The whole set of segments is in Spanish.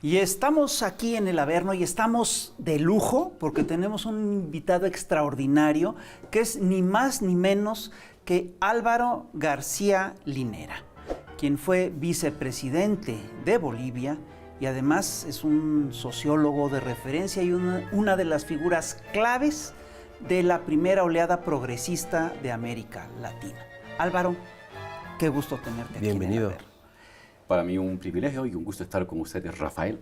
Y estamos aquí en el Averno y estamos de lujo porque tenemos un invitado extraordinario que es ni más ni menos que Álvaro García Linera, quien fue vicepresidente de Bolivia y además es un sociólogo de referencia y una de las figuras claves de la primera oleada progresista de América Latina. Álvaro, qué gusto tenerte aquí. Bienvenido. En el Averno. Para mí un privilegio y un gusto estar con ustedes, Rafael.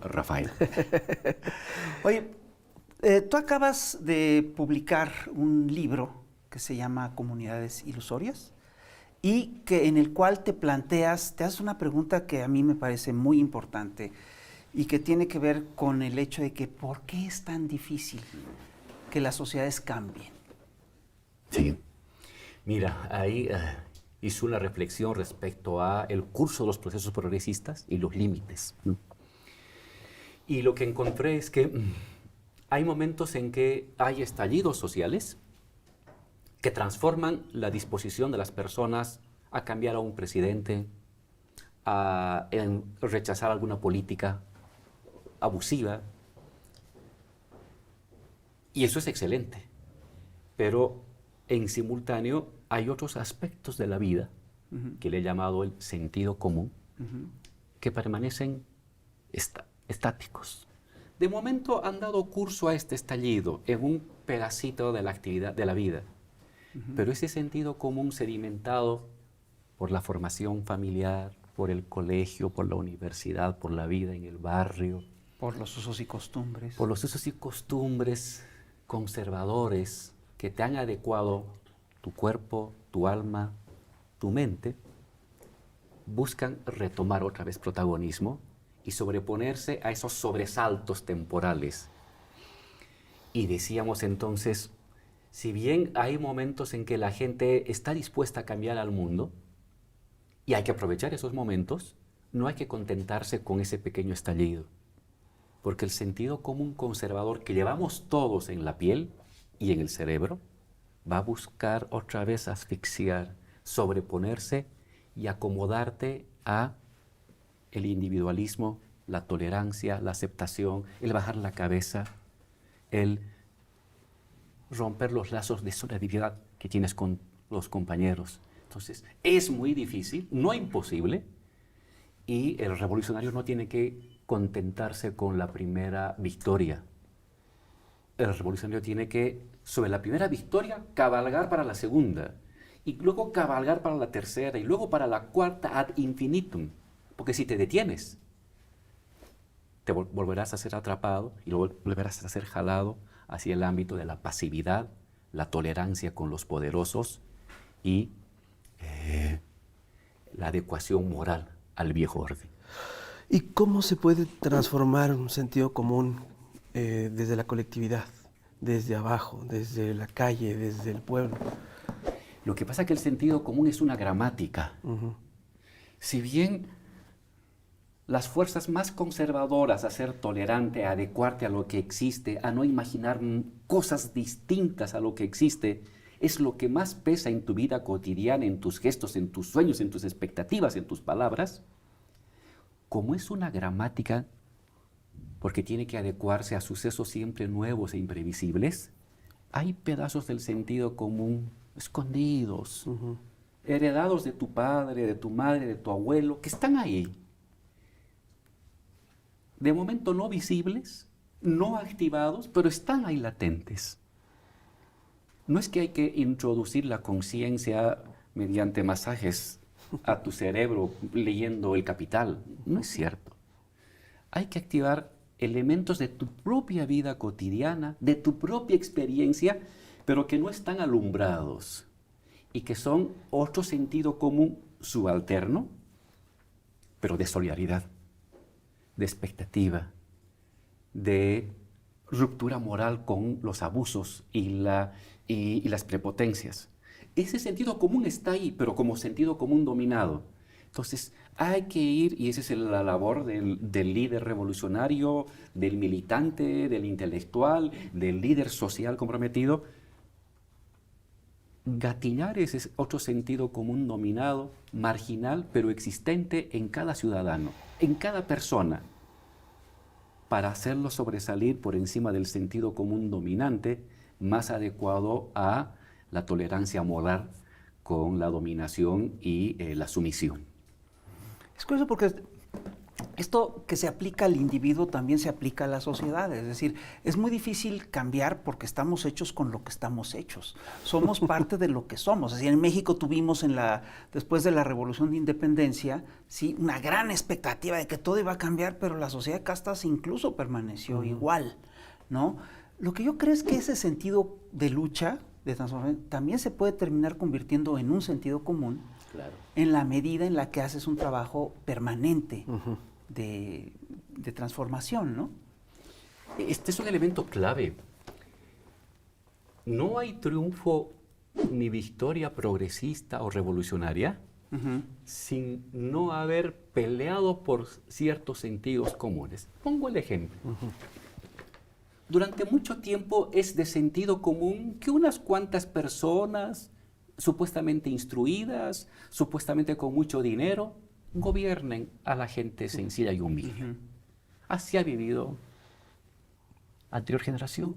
Oye, tú acabas de publicar un libro que se llama Comunidades Ilusorias y que en el cual te haces una pregunta que a mí me parece muy importante y que tiene que ver con el hecho de que ¿por qué es tan difícil que las sociedades cambien? Sí. Mira, ahí hice una reflexión respecto a el curso de los procesos progresistas y los límites, ¿no? Y lo que encontré es que hay momentos en que hay estallidos sociales que transforman la disposición de las personas a cambiar a un presidente, a rechazar alguna política abusiva. Y eso es excelente. Pero en simultáneo hay otros aspectos de la vida que le he llamado el sentido común, que permanecen estáticos. De momento han dado curso a este estallido en un pedacito de la actividad de la vida, pero ese sentido común sedimentado por la formación familiar, por el colegio, por la universidad, por la vida en el barrio, Por los usos y costumbres. por los usos y costumbres conservadores que te han adecuado tu cuerpo, tu alma, tu mente, buscan retomar otra vez protagonismo y sobreponerse a esos sobresaltos temporales. Y decíamos entonces, si bien hay momentos en que la gente está dispuesta a cambiar al mundo, y hay que aprovechar esos momentos, no hay que contentarse con ese pequeño estallido, porque el sentido común conservador que llevamos todos en la piel y en el cerebro va a buscar otra vez asfixiar, sobreponerse y acomodarte a el individualismo, la tolerancia, la aceptación, el bajar la cabeza, el romper los lazos de solidaridad que tienes con los compañeros. Entonces, es muy difícil, no imposible, y el revolucionario no tiene que contentarse con la primera victoria. El revolucionario tiene que, sobre la primera victoria, cabalgar para la segunda, y luego cabalgar para la tercera, y luego para la cuarta ad infinitum. Porque si te detienes, te volverás a ser atrapado y luego volverás a ser jalado hacia el ámbito de la pasividad, la tolerancia con los poderosos y la adecuación moral al viejo orden. ¿Y cómo se puede transformar un sentido común desde la colectividad, desde abajo, desde la calle, desde el pueblo? Lo que pasa es que el sentido común es una gramática. Si bien las fuerzas más conservadoras a ser tolerante, a adecuarte a lo que existe, a no imaginar cosas distintas a lo que existe, es lo que más pesa en tu vida cotidiana, en tus gestos, en tus sueños, en tus expectativas, en tus palabras. Como es una gramática, porque tiene que adecuarse a sucesos siempre nuevos e imprevisibles, hay pedazos del sentido común escondidos, heredados de tu padre, de tu madre, de tu abuelo, que están ahí. De momento no visibles, no activados, pero están ahí latentes. No es que hay que introducir la conciencia mediante masajes a tu cerebro leyendo El Capital. No es cierto. Hay que activar elementos de tu propia vida cotidiana, de tu propia experiencia, pero que no están alumbrados y que son otro sentido común subalterno, pero de solidaridad, de expectativa, de ruptura moral con los abusos y las prepotencias. Ese sentido común está ahí, pero como sentido común dominado. Entonces, hay que ir, y esa es la labor del líder revolucionario, del militante, del intelectual, del líder social comprometido, gatillar ese otro sentido común dominado, marginal, pero existente en cada ciudadano, en cada persona. para hacerlo sobresalir por encima del sentido común dominante, más adecuado a la tolerancia moral con la dominación y la sumisión. Es curioso porque esto que se aplica al individuo también se aplica a la sociedad. Es decir, es muy difícil cambiar porque estamos hechos con lo que estamos hechos. Somos parte de lo que somos. Es decir, en México tuvimos después de la Revolución de Independencia, sí, una gran expectativa de que todo iba a cambiar, pero la sociedad de castas incluso permaneció igual, ¿no? Lo que yo creo es que ese sentido de lucha, de transformación, también se puede terminar convirtiendo en un sentido común, Claro. en la medida en la que haces un trabajo permanente de transformación, ¿no? Este es un elemento clave. No hay triunfo ni victoria progresista o revolucionaria sin no haber peleado por ciertos sentidos comunes. Pongo el ejemplo. Durante mucho tiempo es de sentido común que unas cuantas personas, supuestamente instruidas, supuestamente con mucho dinero, gobiernen a la gente sencilla y humilde. Así ha vivido la anterior generación.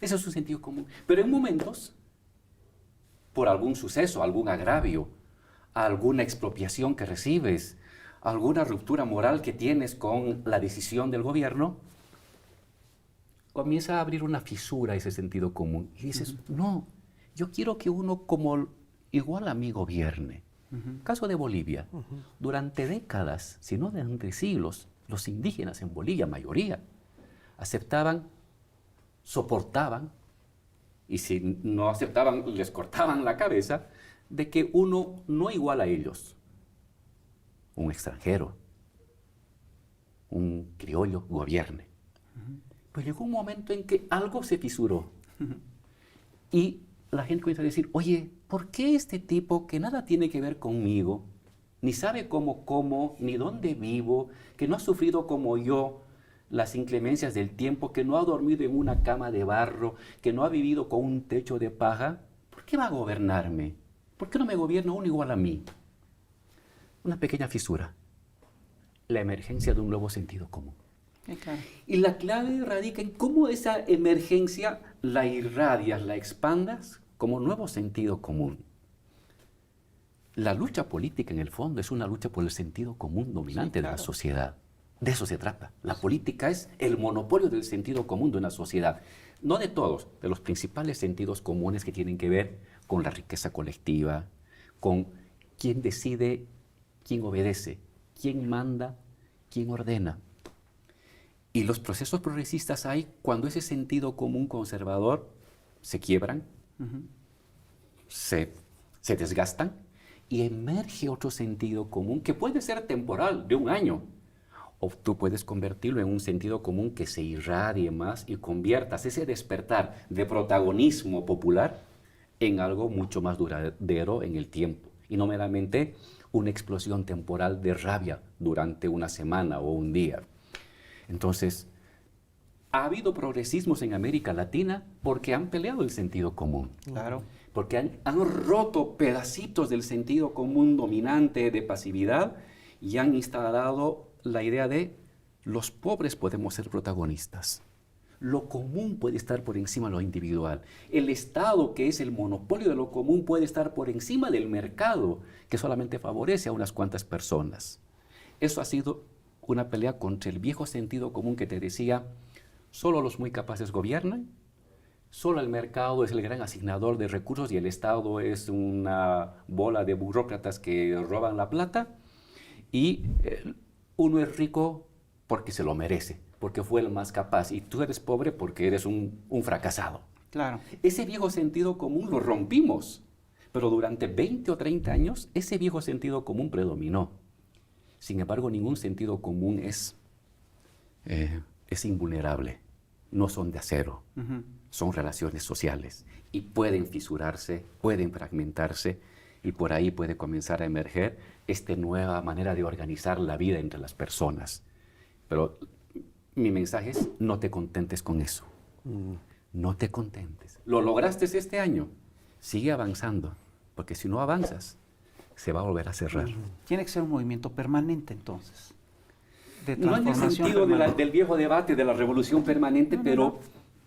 Ese es un sentido común. Pero en momentos, por algún suceso, algún agravio, alguna expropiación que recibes, alguna ruptura moral que tienes con la decisión del gobierno, comienza a abrir una fisura ese sentido común. Y dices, no, yo quiero que uno como igual a mí gobierne. Caso de Bolivia. Durante décadas, si no durante siglos, los indígenas en Bolivia, mayoría, aceptaban, soportaban, y si no aceptaban, les cortaban la cabeza, de que uno no igual a ellos, un extranjero, un criollo, gobierne. Pero llegó un momento en que algo se fisuró. Y la gente comienza a decir, oye, ¿por qué este tipo que nada tiene que ver conmigo, ni sabe cómo como, ni dónde vivo, que no ha sufrido como yo las inclemencias del tiempo, que no ha dormido en una cama de barro, que no ha vivido con un techo de paja, ¿por qué va a gobernarme? ¿Por qué no me gobierna uno igual a mí? Una pequeña fisura. La emergencia de un nuevo sentido común. Claro. Y la clave radica en cómo esa emergencia la irradias, la expandas como nuevo sentido común. La lucha política en el fondo es una lucha por el sentido común dominante de la sociedad. De eso se trata. La política es el monopolio del sentido común de una sociedad. No de todos, de los principales sentidos comunes que tienen que ver con la riqueza colectiva, con quién decide, quién obedece, quién manda, quién ordena. Y los procesos progresistas hay cuando ese sentido común conservador se quiebran, se desgastan y emerge otro sentido común que puede ser temporal, de un año. O tú puedes convertirlo en un sentido común que se irradie más y conviertas ese despertar de protagonismo popular en algo mucho más duradero en el tiempo. Y no meramente una explosión temporal de rabia durante una semana o un día. Entonces, ha habido progresismos en América Latina porque han peleado el sentido común. Claro. Porque han roto pedacitos del sentido común dominante de pasividad y han instalado la idea de los pobres podemos ser protagonistas. Lo común puede estar por encima de lo individual. El Estado, que es el monopolio de lo común, puede estar por encima del mercado, que solamente favorece a unas cuantas personas. Eso ha sido una pelea contra el viejo sentido común que te decía, solo los muy capaces gobiernan, solo el mercado es el gran asignador de recursos y el Estado es una bola de burócratas que roban la plata, y uno es rico porque se lo merece, porque fue el más capaz, y tú eres pobre porque eres un fracasado. Claro. Ese viejo sentido común lo rompimos, pero durante 20 o 30 años ese viejo sentido común predominó. Sin embargo, ningún sentido común es invulnerable. No son de acero, son relaciones sociales y pueden fisurarse, pueden fragmentarse y por ahí puede comenzar a emerger esta nueva manera de organizar la vida entre las personas. Pero mi mensaje es, no te contentes con eso. No te contentes. Lo lograste este año, sigue avanzando, porque si no avanzas, se va a volver a cerrar. Tiene que ser un movimiento permanente, entonces. No en el transformación sentido permanente. del viejo debate de la revolución permanente, pero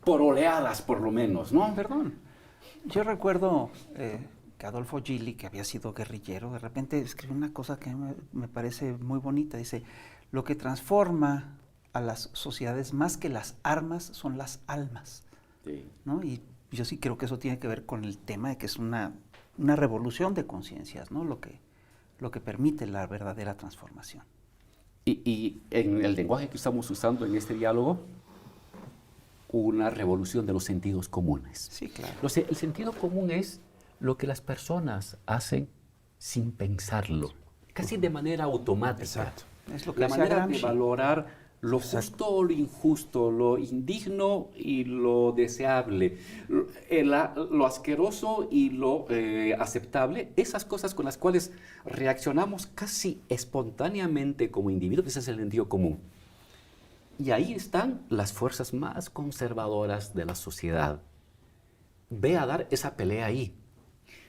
por oleadas por lo menos, ¿no? Perdón. Yo recuerdo que Adolfo Gili, que había sido guerrillero, de repente escribió una cosa que me parece muy bonita. Dice, lo que transforma a las sociedades más que las armas son las almas. Sí. ¿No? Y yo sí creo que eso tiene que ver con el tema de que es una revolución de conciencias, ¿no? Lo que permite la verdadera transformación. Y en el lenguaje que estamos usando en este diálogo, una revolución de los sentidos comunes. Sí, claro. El sentido común es lo que las personas hacen sin pensarlo, casi de manera automática. Exacto. Es lo que La decía manera Gramsci. de valorar lo justo o lo injusto, lo indigno y lo deseable, lo asqueroso y lo aceptable, esas cosas con las cuales reaccionamos casi espontáneamente como individuos, ese es el sentido común. Y ahí están las fuerzas más conservadoras de la sociedad. Ve a dar esa pelea ahí.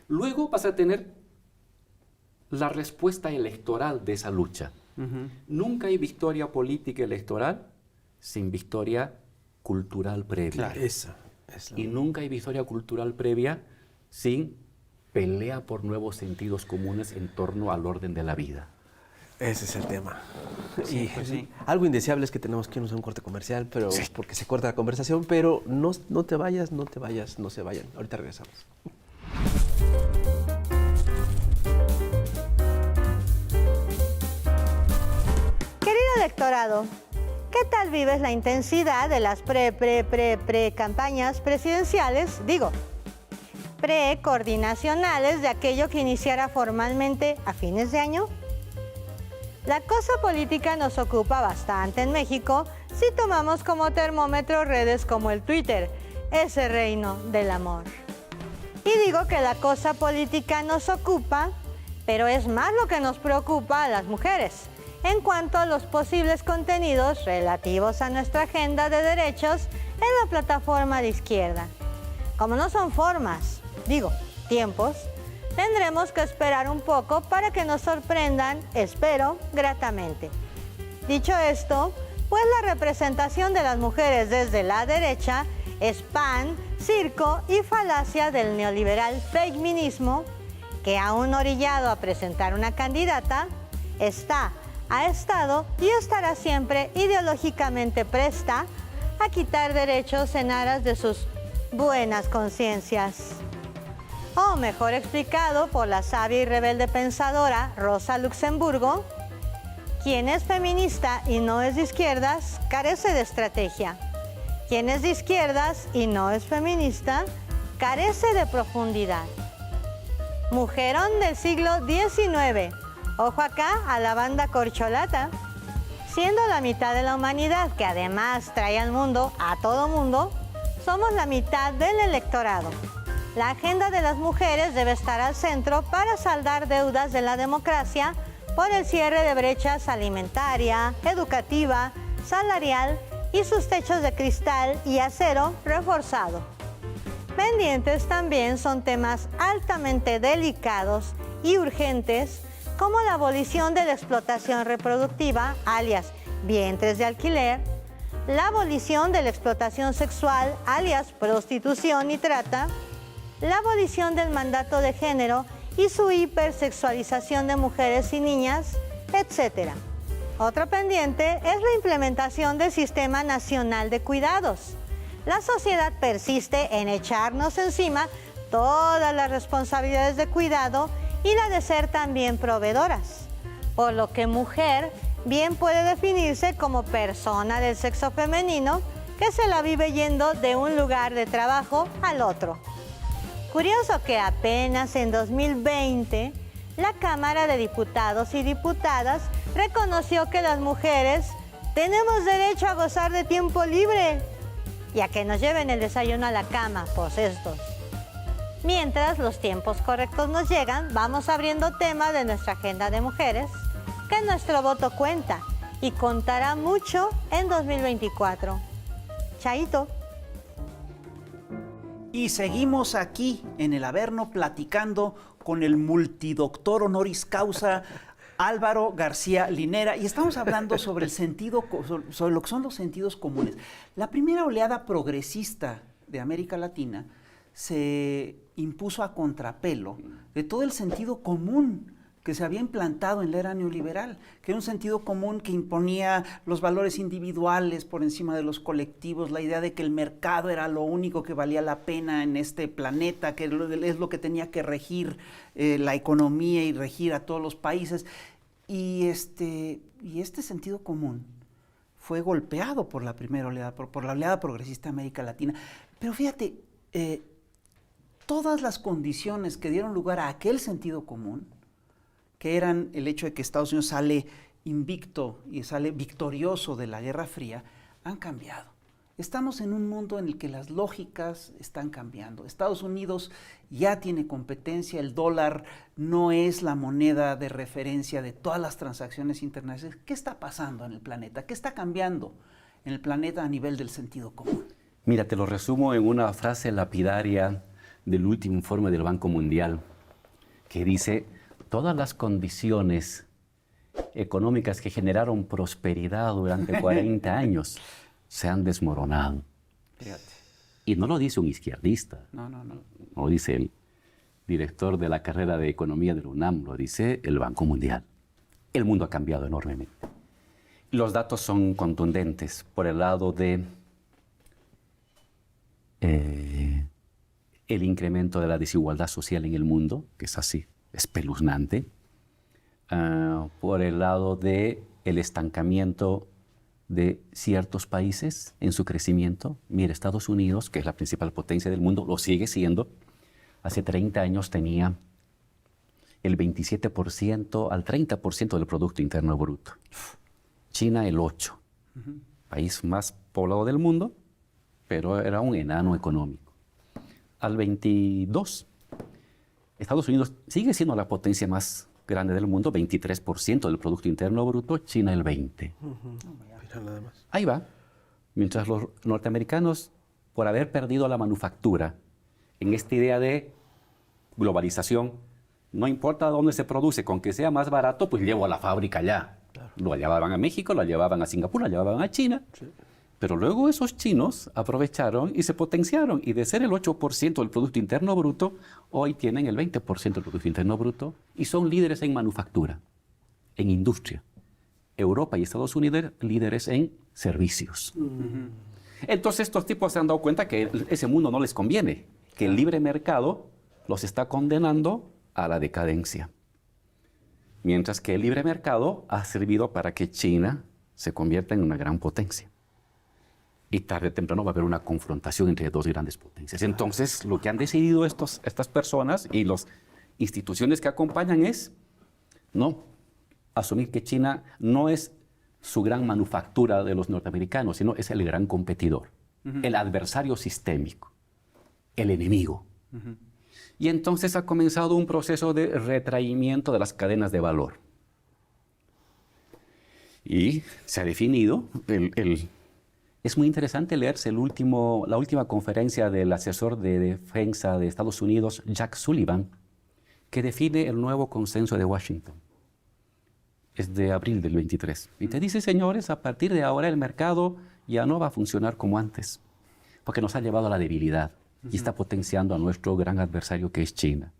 Luego vas a tener la respuesta electoral de esa lucha. Nunca hay victoria política electoral sin victoria cultural previa. Claro. Esa es la... Y nunca hay victoria cultural previa sin pelea por nuevos sentidos comunes en torno al orden de la vida. Ese es el tema. Sí, Y pues sí. algo indeseable es que tenemos que irnos a un corte comercial, pero porque se corta la conversación, pero no te vayas, no se vayan. Ahorita regresamos. Querido electorado, ¿qué tal vives la intensidad de las pre-campañas presidenciales? Pre-coordinacionales de aquello que iniciara formalmente a fines de año. La cosa política nos ocupa bastante en México si tomamos como termómetro redes como el Twitter, ese reino del amor. Y digo que la cosa política nos ocupa, pero es más lo que nos preocupa a las mujeres en cuanto a los posibles contenidos relativos a nuestra agenda de derechos en la plataforma de izquierda. Como no son formas, tiempos, tendremos que esperar un poco para que nos sorprendan, espero, gratamente. Dicho esto, pues la representación de las mujeres desde la derecha es pan, circo y falacia del neoliberal feminismo que, aún orillado a presentar una candidata, ha estado y estará siempre ideológicamente presta a quitar derechos en aras de sus buenas conciencias. O mejor explicado por la sabia y rebelde pensadora Rosa Luxemburgo, quien es feminista y no es de izquierdas, carece de estrategia. Quien es de izquierdas y no es feminista, carece de profundidad. Mujerón del siglo XIX. Ojo acá a la banda corcholata. Siendo la mitad de la humanidad, que además trae al mundo, a todo mundo, somos la mitad del electorado. La agenda de las mujeres debe estar al centro para saldar deudas de la democracia por el cierre de brechas alimentaria, educativa, salarial y sus techos de cristal y acero reforzado. Pendientes también son temas altamente delicados y urgentes como la abolición de la explotación reproductiva, alias vientres de alquiler, la abolición de la explotación sexual, alias prostitución y trata, la abolición del mandato de género y su hipersexualización de mujeres y niñas, etc. Otro pendiente es la implementación del Sistema Nacional de Cuidados. La sociedad persiste en echarnos encima todas las responsabilidades de cuidado y la de ser también proveedoras, por lo que mujer bien puede definirse como persona del sexo femenino que se la vive yendo de un lugar de trabajo al otro. Curioso que apenas en 2020 la Cámara de Diputados y Diputadas reconoció que las mujeres tenemos derecho a gozar de tiempo libre y a que nos lleven el desayuno a la cama, pues estos. Mientras los tiempos correctos nos llegan, vamos abriendo temas de nuestra agenda de mujeres, que nuestro voto cuenta y contará mucho en 2024. Chaito. Y seguimos aquí en el Averno platicando con el multidoctor honoris causa Álvaro García Linera, y estamos hablando sobre sobre lo que son los sentidos comunes. La primera oleada progresista de América Latina se impuso a contrapelo de todo el sentido común que se había implantado en la era neoliberal, que era un sentido común que imponía los valores individuales por encima de los colectivos, la idea de que el mercado era lo único que valía la pena en este planeta, que es lo que tenía que regir la economía y regir a todos los países. Y este sentido común fue golpeado por la primera oleada, por la oleada progresista de América Latina. Pero fíjate, todas las condiciones que dieron lugar a aquel sentido común, que eran el hecho de que Estados Unidos sale invicto y sale victorioso de la Guerra Fría, han cambiado. Estamos en un mundo en el que las lógicas están cambiando. Estados Unidos ya tiene competencia, el dólar no es la moneda de referencia de todas las transacciones internacionales. ¿Qué está pasando en el planeta? ¿Qué está cambiando en el planeta a nivel del sentido común? Mira, te lo resumo en una frase lapidaria del último informe del Banco Mundial, que dice: todas las condiciones económicas que generaron prosperidad durante 40 años se han desmoronado. Fíjate. Y no lo dice un izquierdista. No. Lo dice el director de la carrera de Economía de la UNAM, lo dice el Banco Mundial. El mundo ha cambiado enormemente. Los datos son contundentes por el lado de el incremento de la desigualdad social en el mundo, que es así, espeluznante, por el lado de el estancamiento de ciertos países en su crecimiento. Mira, Estados Unidos, que es la principal potencia del mundo, lo sigue siendo. Hace 30 años tenía el 27% al 30% del Producto Interno Bruto. China el 8%. País más poblado del mundo, pero era un enano económico. Al 22%. Estados Unidos sigue siendo la potencia más grande del mundo, 23% del Producto Interno Bruto, China el 20%. Nada más. Ahí va. Mientras los norteamericanos, por haber perdido la manufactura, en esta idea de globalización, no importa dónde se produce, con que sea más barato, pues llevo a la fábrica allá. Claro. Lo llevaban a México, lo llevaban a Singapur, lo llevaban a China. Sí. Pero luego esos chinos aprovecharon y se potenciaron. Y de ser el 8% del Producto Interno Bruto, hoy tienen el 20% del Producto Interno Bruto y son líderes en manufactura, en industria. Europa y Estados Unidos líderes en servicios. Entonces estos tipos se han dado cuenta que ese mundo no les conviene, que el libre mercado los está condenando a la decadencia. Mientras que el libre mercado ha servido para que China se convierta en una gran potencia. Y tarde o temprano va a haber una confrontación entre dos grandes potencias. Entonces lo que han decidido estas personas y las instituciones que acompañan es no asumir que China no es su gran manufactura de los norteamericanos, sino es el gran competidor, el adversario sistémico, el enemigo. Y entonces ha comenzado un proceso de retraimiento de las cadenas de valor. Y se ha definido, es muy interesante leerse la última conferencia del asesor de defensa de Estados Unidos, Jack Sullivan, que define el nuevo consenso de Washington. Es de abril del 23. Y te dice, señores, a partir de ahora el mercado ya no va a funcionar como antes, porque nos ha llevado a la debilidad y está potenciando a nuestro gran adversario que es China.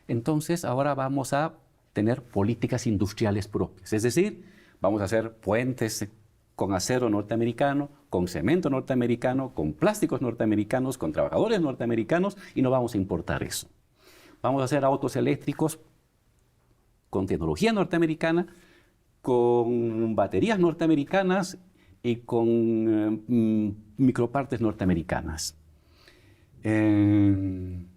Entonces ahora vamos a tener políticas industriales propias, es decir, vamos a hacer puentes con acero norteamericano, con cemento norteamericano, con plásticos norteamericanos, con trabajadores norteamericanos y no vamos a importar eso. Vamos a hacer autos eléctricos con tecnología norteamericana, con baterías norteamericanas y con micropartes norteamericanas. Van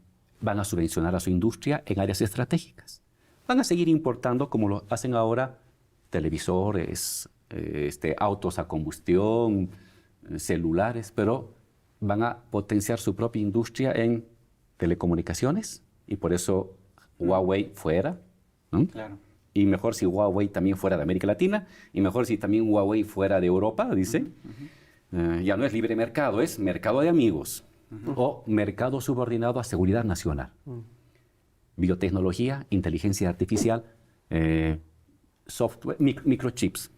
a subvencionar a su industria en áreas estratégicas. Van a seguir importando, como lo hacen ahora, televisores, autos a combustión, celulares, pero van a potenciar su propia industria en telecomunicaciones y por eso Huawei fuera. ¿no? Claro. Y mejor si Huawei también fuera de América Latina, y mejor si también Huawei fuera de Europa, dice. Ya no es libre mercado, es mercado de amigos, o mercado subordinado a seguridad nacional. Biotecnología, inteligencia artificial, software, microchips.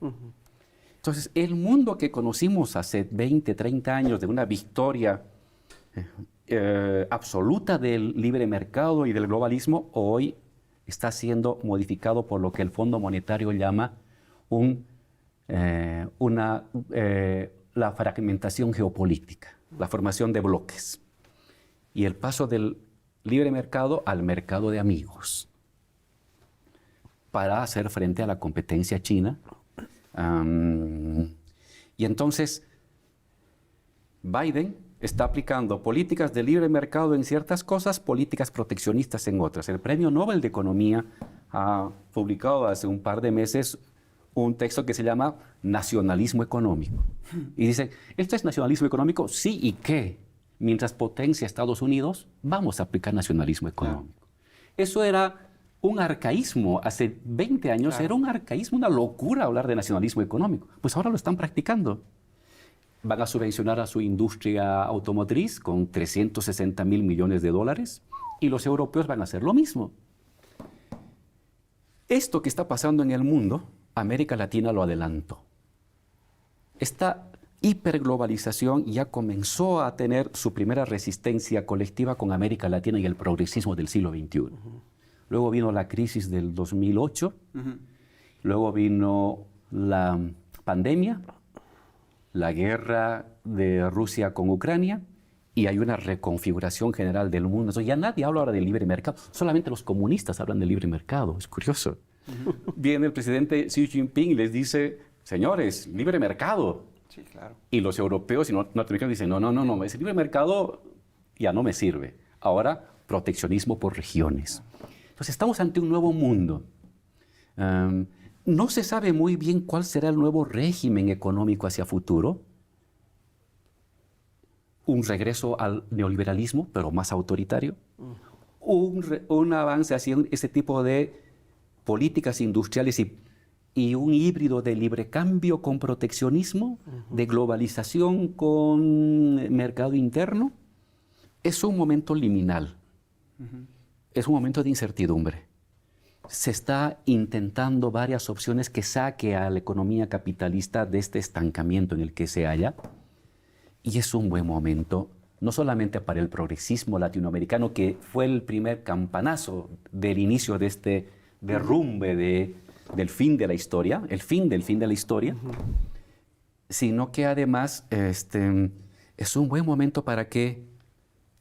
Entonces, el mundo que conocimos hace 20, 30 años de una victoria absoluta del libre mercado y del globalismo, hoy está siendo modificado por lo que el Fondo Monetario llama la fragmentación geopolítica, la formación de bloques y el paso del libre mercado al mercado de amigos para hacer frente a la competencia china. Y entonces Biden está aplicando políticas de libre mercado en ciertas cosas, políticas proteccionistas en otras. El Premio Nobel de Economía ha publicado hace un par de meses un texto que se llama Nacionalismo Económico. Y dice, ¿esto es nacionalismo económico? Sí, ¿y qué? Mientras potencia Estados Unidos, vamos a aplicar nacionalismo económico. Eso era un arcaísmo. Hace 20 años era un arcaísmo, una locura hablar de nacionalismo económico. Pues ahora lo están practicando. Van a subvencionar a su industria automotriz con 360.000 millones de dólares y los europeos van a hacer lo mismo. Esto que está pasando en el mundo, América Latina lo adelantó. Esta hiperglobalización ya comenzó a tener su primera resistencia colectiva con América Latina y el progresismo del siglo XXI. Luego vino la crisis del 2008, luego vino la pandemia, la guerra de Rusia con Ucrania, y hay una reconfiguración general del mundo. Entonces, ya nadie habla ahora del libre mercado, solamente los comunistas hablan del libre mercado, es curioso. Viene el presidente Xi Jinping y les dice, señores, libre mercado. Sí, claro. Y los europeos y norteamericanos dicen, no, ese libre mercado ya no me sirve. Ahora, proteccionismo por regiones. Entonces, estamos ante un nuevo mundo. No se sabe muy bien cuál será el nuevo régimen económico hacia futuro. Un regreso al neoliberalismo, pero más autoritario. Un avance hacia ese tipo de políticas industriales y un híbrido de libre cambio con proteccionismo, de globalización con mercado interno. Es un momento liminal. Es un momento de incertidumbre. Se está intentando varias opciones que saque a la economía capitalista de este estancamiento en el que se halla. Y es un buen momento, no solamente para el progresismo latinoamericano, que fue el primer campanazo del inicio de este derrumbe del fin de la historia, el fin del fin de la historia, sino que además es un buen momento para que,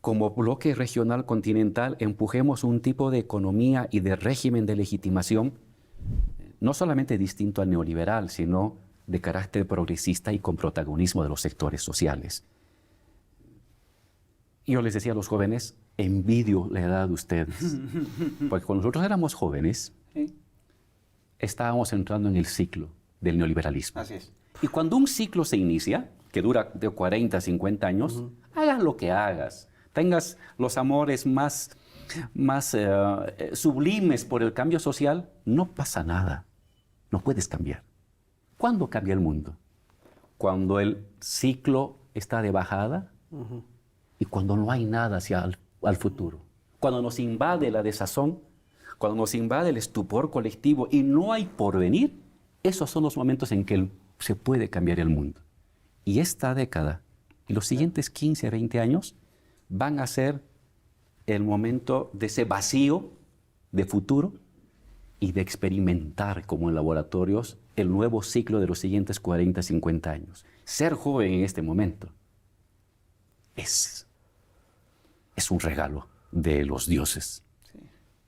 como bloque regional continental, empujemos un tipo de economía y de régimen de legitimación no solamente distinto al neoliberal, sino de carácter progresista y con protagonismo de los sectores sociales. Yo les decía a los jóvenes, envidio la edad de ustedes, porque cuando nosotros éramos jóvenes, estábamos entrando en el ciclo del neoliberalismo. Así es. Y cuando un ciclo se inicia, que dura de 40 a 50 años, hagas lo que hagas, tengas los amores más sublimes por el cambio social, no pasa nada, no puedes cambiar. ¿Cuándo cambia el mundo? Cuando el ciclo está de bajada y cuando no hay nada hacia al futuro. Cuando nos invade la desazón, cuando nos invade el estupor colectivo y no hay porvenir, esos son los momentos en que se puede cambiar el mundo. Y esta década y los siguientes 15 a 20 años van a ser el momento de ese vacío de futuro y de experimentar como en laboratorios el nuevo ciclo de los siguientes 40, 50 años. Ser joven en este momento es un regalo de los dioses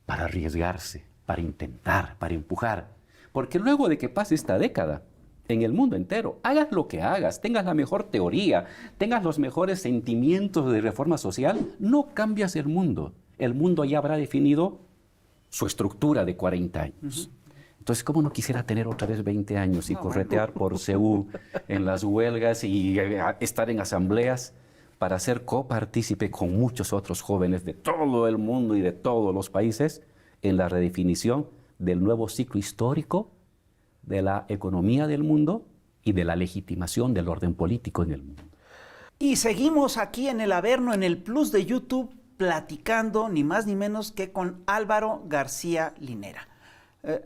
para arriesgarse, para intentar, para empujar. Porque luego de que pase esta década, en el mundo entero, hagas lo que hagas, tengas la mejor teoría, tengas los mejores sentimientos de reforma social, no cambias el mundo. El mundo ya habrá definido su estructura de 40 años. Entonces, ¿cómo no quisiera tener otra vez 20 años y corretear por Seúl en las huelgas y estar en asambleas para ser copartícipe con muchos otros jóvenes de todo el mundo y de todos los países en la redefinición del nuevo ciclo histórico de la economía del mundo y de la legitimación del orden político en el mundo? Y seguimos aquí en el Averno, en el Plus de YouTube, platicando ni más ni menos que con Álvaro García Linera.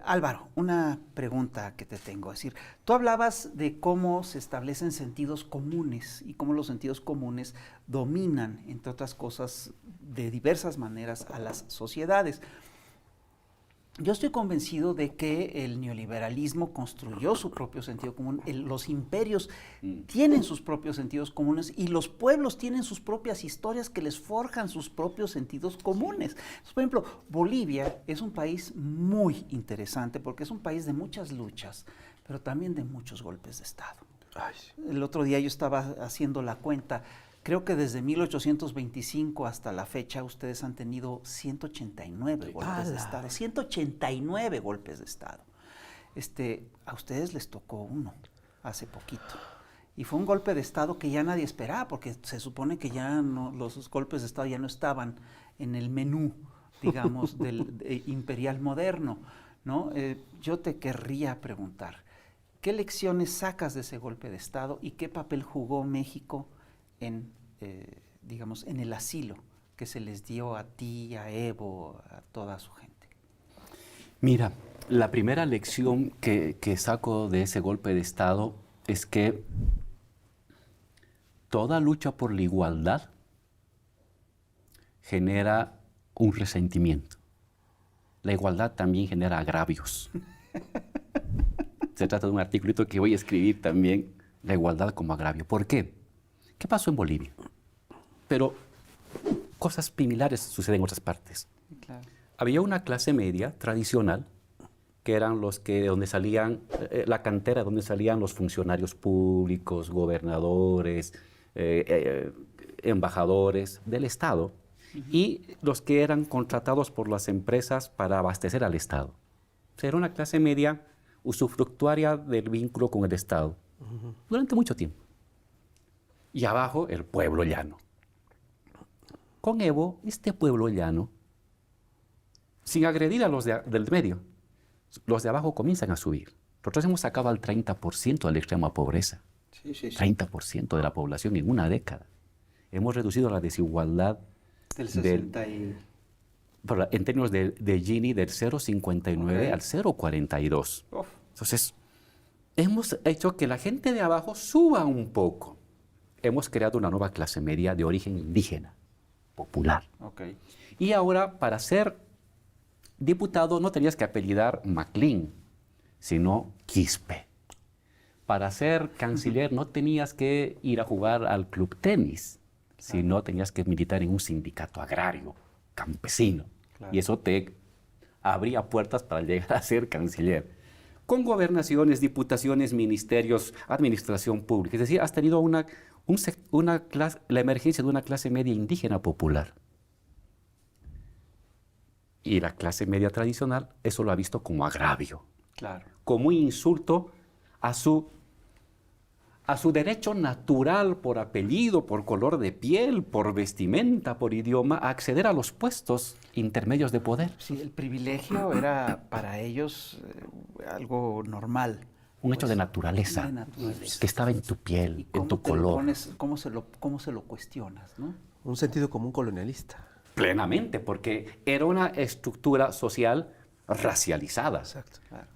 Álvaro, una pregunta que te tengo. Es decir, tú hablabas de cómo se establecen sentidos comunes y cómo los sentidos comunes dominan, entre otras cosas, de diversas maneras a las sociedades. Yo estoy convencido de que el neoliberalismo construyó su propio sentido común, los imperios tienen sus propios sentidos comunes y los pueblos tienen sus propias historias que les forjan sus propios sentidos comunes. Entonces, por ejemplo, Bolivia es un país muy interesante porque es un país de muchas luchas, pero también de muchos golpes de Estado. Ay, El otro día yo estaba haciendo la cuenta. Creo que desde 1825 hasta la fecha ustedes han tenido 189 golpes de Estado. 189 golpes de Estado. A ustedes les tocó uno hace poquito. Y fue un golpe de Estado que ya nadie esperaba, porque se supone que ya no, los golpes de Estado ya no estaban en el menú, digamos, del imperial moderno, ¿no? Yo te querría preguntar, ¿qué lecciones sacas de ese golpe de Estado y qué papel jugó México digamos, en el asilo que se les dio a ti, a Evo, a toda su gente? Mira, la primera lección que saco de ese golpe de Estado es que toda lucha por la igualdad genera un resentimiento. La igualdad también genera agravios. Se trata de un articulito que voy a escribir también, la igualdad como agravio. ¿Por qué? ¿Qué pasó en Bolivia? Pero cosas similares suceden en otras partes. Claro. Había una clase media tradicional, que eran los que donde salían, la cantera donde salían los funcionarios públicos, gobernadores, embajadores del Estado, y los que eran contratados por las empresas para abastecer al Estado. O sea, era una clase media usufructuaria del vínculo con el Estado durante mucho tiempo. Y abajo, el pueblo llano. Con Evo, este pueblo llano, sin agredir a los del medio, los de abajo comienzan a subir. Nosotros hemos sacado al 30% de la extrema pobreza. sí, sí, sí. 30% de la población en una década. Hemos reducido la desigualdad Del 60 y... en términos de Gini del 0,59 al 0,42. Entonces, hemos hecho que la gente de abajo suba un poco. Hemos creado una nueva clase media de origen indígena, popular. Okay. Y ahora, para ser diputado, no tenías que apellidar MacLean, sino Quispe. Para ser canciller, no tenías que ir a jugar al club tenis, sino tenías que militar en un sindicato agrario, campesino. Claro. Y eso te abría puertas para llegar a ser canciller. Con gobernaciones, diputaciones, ministerios, administración pública. Es decir, has tenido la emergencia de una clase media indígena popular. Y la clase media tradicional eso lo ha visto como agravio, Claro. como un insulto a su derecho natural por apellido, por color de piel, por vestimenta, por idioma, a acceder a los puestos intermedios de poder. Sí, el privilegio era para ellos algo normal. Un hecho de naturaleza, De naturaleza. que estaba en tu ¿Y piel, cómo en tu te lo color. pones, cómo se lo cuestionas, ¿no? Un sentido común colonialista. Plenamente, porque era una estructura social racializada. Exacto. Claro.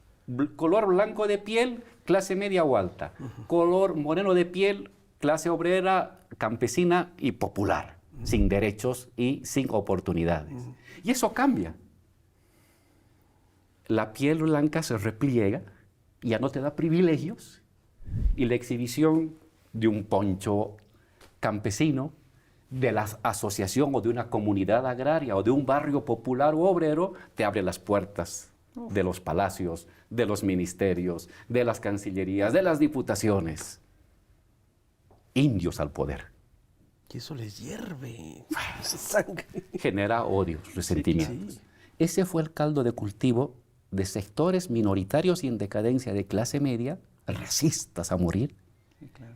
Color blanco de piel, clase media o alta. Color moreno de piel, clase obrera, campesina y popular, sin derechos y sin oportunidades. Y eso cambia. La piel blanca se repliega, ya no te da privilegios, y la exhibición de un poncho campesino, de la asociación o de una comunidad agraria o de un barrio popular o obrero, te abre las puertas de los palacios, de los ministerios, de las cancillerías, de las diputaciones. Indios al poder. Y eso les hierve. Esa sangre. Genera odios, resentimientos. Sí. Ese fue el caldo de cultivo de sectores minoritarios y en decadencia de clase media, racistas a morir, Sí, claro.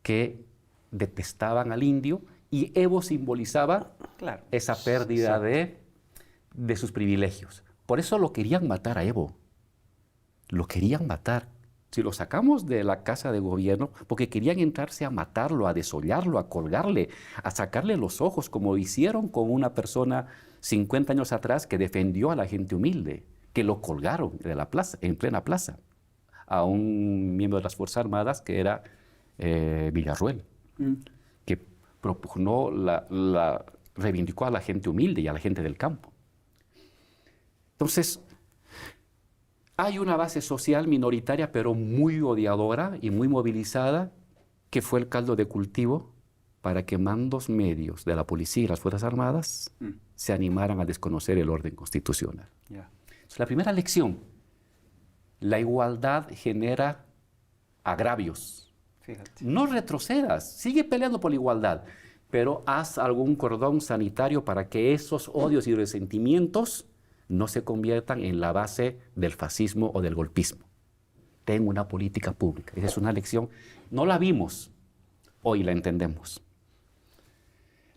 que detestaban al indio, y Evo simbolizaba Claro. esa pérdida de sus privilegios. Por eso lo querían matar a Evo. Lo querían matar. Si lo sacamos de la casa de gobierno, porque querían entrarse a matarlo, a desollarlo, a colgarle, a sacarle los ojos, como hicieron con una persona 50 años atrás que defendió a la gente humilde. que lo colgaron de la plaza, en plena plaza, a un miembro de las Fuerzas Armadas que era Villarroel, que propugnó reivindicó a la gente humilde y a la gente del campo. Entonces, hay una base social minoritaria, pero muy odiadora y muy movilizada, que fue el caldo de cultivo para que mandos medios de la policía y las Fuerzas Armadas se animaran a desconocer el orden constitucional. Entonces, la primera lección: la igualdad genera agravios. Fíjate. No retrocedas, sigue peleando por la igualdad, pero haz algún cordón sanitario para que esos odios y resentimientos no se conviertan en la base del fascismo o del golpismo. Ten una política pública. Esa es una lección. No la vimos, hoy la entendemos.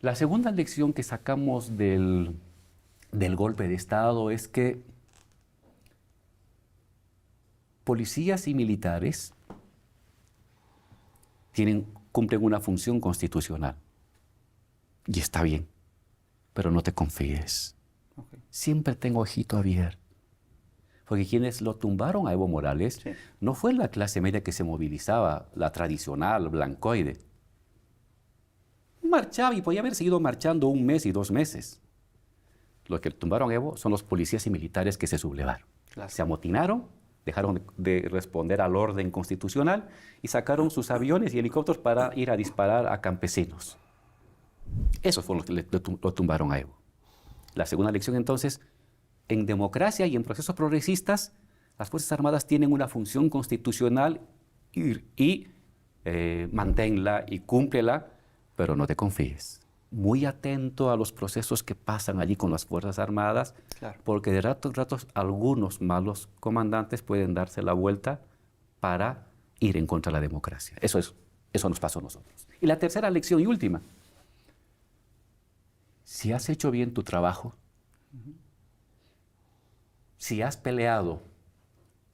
La segunda lección que sacamos del golpe de Estado es que policías y militares cumplen una función constitucional. Y está bien, pero no te confíes. Okay. Siempre tengo ojito abierto. Porque quienes lo tumbaron a Evo Morales no fue la clase media que se movilizaba, la tradicional, blancoide. Marchaba y podía haber seguido marchando 1 mes y 2 meses. Los que tumbaron a Evo son los policías y militares que se sublevaron. Claro. Se amotinaron, dejaron de responder al orden constitucional y sacaron sus aviones y helicópteros para ir a disparar a campesinos. Esos fueron los que lo tumbaron a Evo. La segunda lección, entonces: en democracia y en procesos progresistas, las Fuerzas Armadas tienen una función constitucional y manténla y cúmplela, pero no te confíes. Muy atento a los procesos que pasan allí con las Fuerzas Armadas, Claro. porque de ratos algunos malos comandantes pueden darse la vuelta para ir en contra de la democracia. Eso nos pasó a nosotros. Y la tercera lección y última: si has hecho bien tu trabajo, si has peleado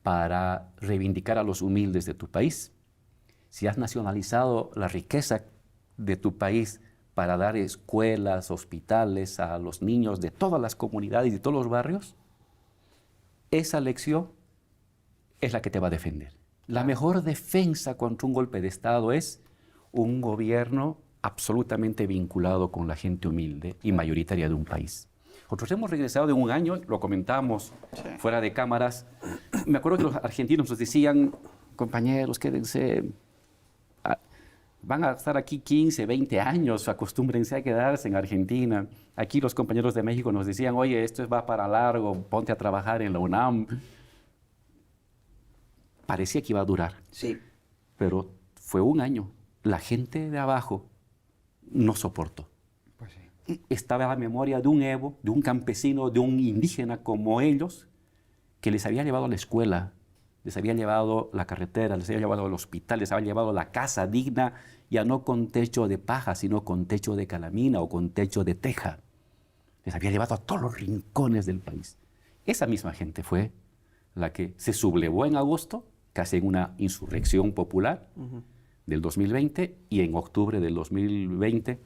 para reivindicar a los humildes de tu país, si has nacionalizado la riqueza de tu país para dar escuelas, hospitales a los niños de todas las comunidades y de todos los barrios, esa lección es la que te va a defender. La mejor defensa contra un golpe de Estado es un gobierno absolutamente vinculado con la gente humilde y mayoritaria de un país. Nosotros hemos regresado de 1 año, lo comentamos fuera de cámaras. Me acuerdo que los argentinos nos decían: compañeros, quédense, van a estar aquí 15, 20 años, acostúmbrense a quedarse en Argentina. Aquí los compañeros de México nos decían: oye, esto va para largo, ponte a trabajar en la UNAM. Parecía que iba a durar. Sí. Pero fue 1 año. La gente de abajo no soportó. Pues sí. Estaba la memoria de un Evo, de un campesino, de un indígena como ellos, que les había llevado a la escuela, les había llevado la carretera, les había llevado al hospital, les había llevado la casa digna, ya no con techo de paja, sino con techo de calamina o con techo de teja. Les había llevado a todos los rincones del país. Esa misma gente fue la que se sublevó en agosto, casi en una insurrección popular del 2020, y en octubre del 2020,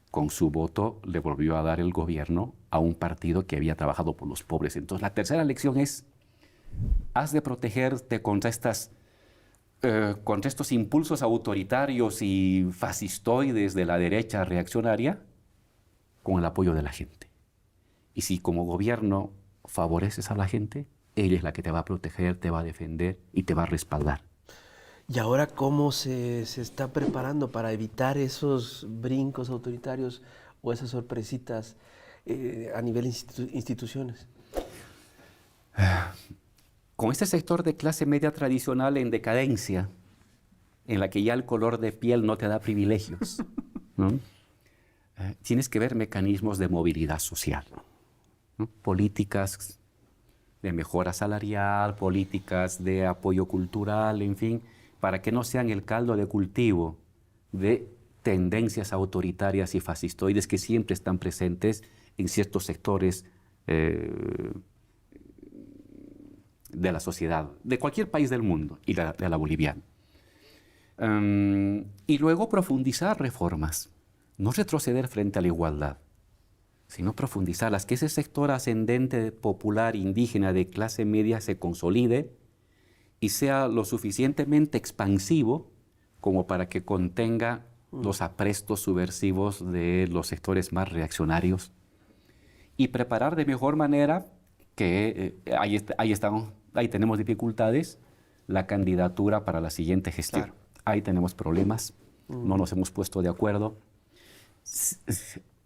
con su voto, le volvió a dar el gobierno a un partido que había trabajado por los pobres. Entonces, la tercera lección es: has de protegerte contra estos impulsos autoritarios y fascistoides de la derecha reaccionaria con el apoyo de la gente. Y si como gobierno favoreces a la gente, ella es la que te va a proteger, te va a defender y te va a respaldar. ¿Y ahora cómo se está preparando para evitar esos brincos autoritarios o esas sorpresitas a nivel instituciones? Con este sector de clase media tradicional en decadencia, en la que ya el color de piel no te da privilegios, ¿no? Tienes que ver mecanismos de movilidad social, ¿no? Políticas de mejora salarial, políticas de apoyo cultural, en fin, para que no sean el caldo de cultivo de tendencias autoritarias y fascistoides que siempre están presentes en ciertos sectores de la sociedad, de cualquier país del mundo y de la boliviana. Y luego profundizar reformas, no retroceder frente a la igualdad. sino profundizarlas, que ese sector ascendente popular indígena de clase media se consolide y sea lo suficientemente expansivo como para que contenga los aprestos subversivos de los sectores más reaccionarios y preparar de mejor manera, que ahí tenemos dificultades, la candidatura para la siguiente gestión. Claro. Ahí tenemos problemas, no nos hemos puesto de acuerdo.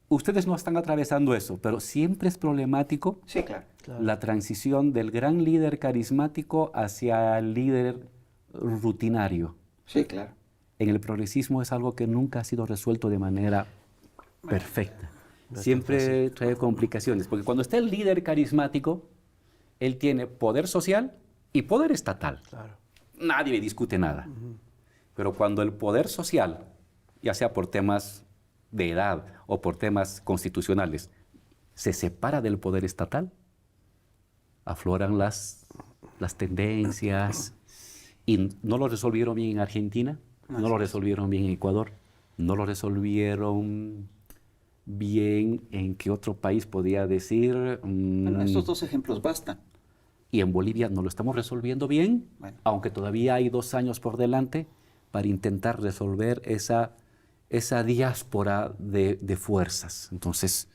Ustedes no están atravesando eso, pero siempre es problemático Sí, claro. la transición del gran líder carismático hacia el líder rutinario. Sí, claro. En el progresismo es algo que nunca ha sido resuelto de manera perfecta. Siempre trae complicaciones, porque cuando está el líder carismático, él tiene poder social y poder estatal. Claro. Nadie le discute nada. Pero cuando el poder social, ya sea por temas de edad o por temas constitucionales, se separa del poder estatal, afloran las tendencias. Y no lo resolvieron bien en Argentina, no lo resolvieron bien en Ecuador, no lo resolvieron bien en qué otro país podía decir. Bueno, estos dos ejemplos bastan. Y en Bolivia no lo estamos resolviendo bien, Bueno. aunque todavía hay 2 años por delante para intentar resolver esa diáspora de fuerzas. Entonces,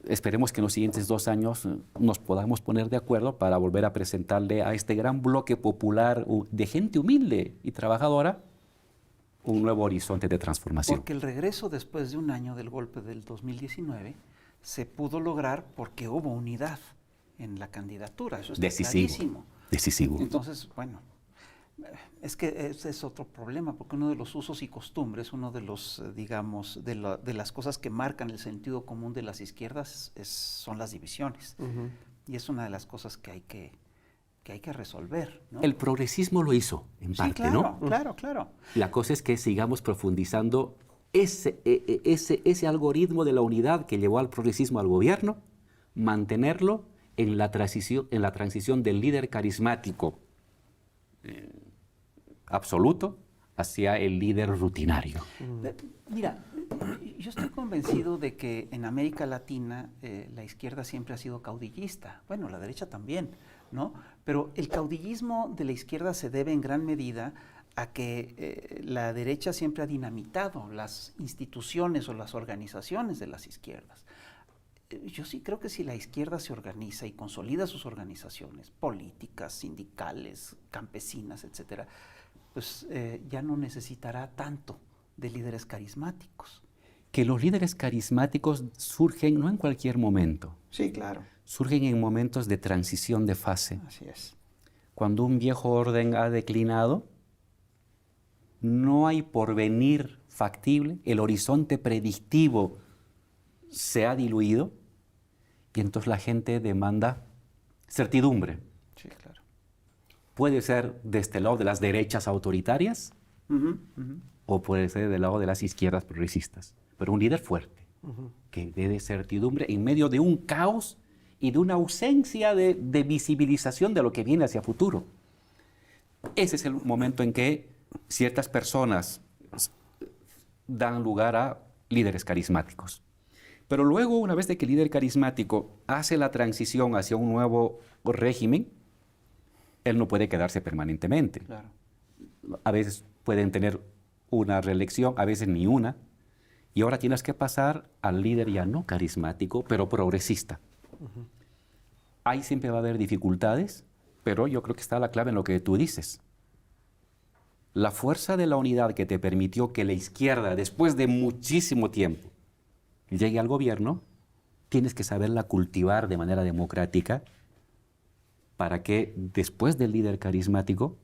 esperemos que en los siguientes 2 años nos podamos poner de acuerdo para volver a presentarle a este gran bloque popular de gente humilde y trabajadora un nuevo horizonte de transformación. Porque el regreso después de un año del golpe del 2019 se pudo lograr porque hubo unidad en la candidatura. Eso está clarísimo. Decisivo. Entonces, bueno, es que ese es otro problema, porque uno de los usos y costumbres, uno de los, digamos, de las cosas que marcan el sentido común de las izquierdas son las divisiones. Y es una de las cosas que hay que resolver, ¿no? El progresismo lo hizo, en parte, claro, ¿no? Claro. La cosa es que sigamos profundizando ese algoritmo de la unidad que llevó al progresismo al gobierno, mantenerlo en la transición del líder carismático absoluto hacia el líder rutinario. Mira, yo estoy convencido de que en América Latina la izquierda siempre ha sido caudillista. Bueno, la derecha también, ¿no? Pero el caudillismo de la izquierda se debe en gran medida a que la derecha siempre ha dinamitado las instituciones o las organizaciones de las izquierdas. Yo sí creo que si la izquierda se organiza y consolida sus organizaciones políticas, sindicales, campesinas, etcétera, pues ya no necesitará tanto de líderes carismáticos. Que los líderes carismáticos surgen no en cualquier momento. Sí, claro. Surgen en momentos de transición de fase. Así es. Cuando un viejo orden ha declinado, no hay porvenir factible, el horizonte predictivo se ha diluido y entonces la gente demanda certidumbre. Sí, claro. Puede ser de este lado de las derechas autoritarias o puede ser del lado de las izquierdas progresistas, pero un líder fuerte que dé certidumbre en medio de un caos y de una ausencia de visibilización de lo que viene hacia futuro. Ese es el momento en que ciertas personas dan lugar a líderes carismáticos. Pero luego, una vez de que el líder carismático hace la transición hacia un nuevo régimen, él no puede quedarse permanentemente. Claro. A veces pueden tener una reelección, a veces ni una. Y ahora tienes que pasar al líder ya no carismático, pero progresista. Ahí siempre va a haber dificultades, pero yo creo que está la clave en lo que tú dices. La fuerza de la unidad que te permitió que la izquierda, después de muchísimo tiempo, llegue al gobierno, tienes que saberla cultivar de manera democrática para que después del líder carismático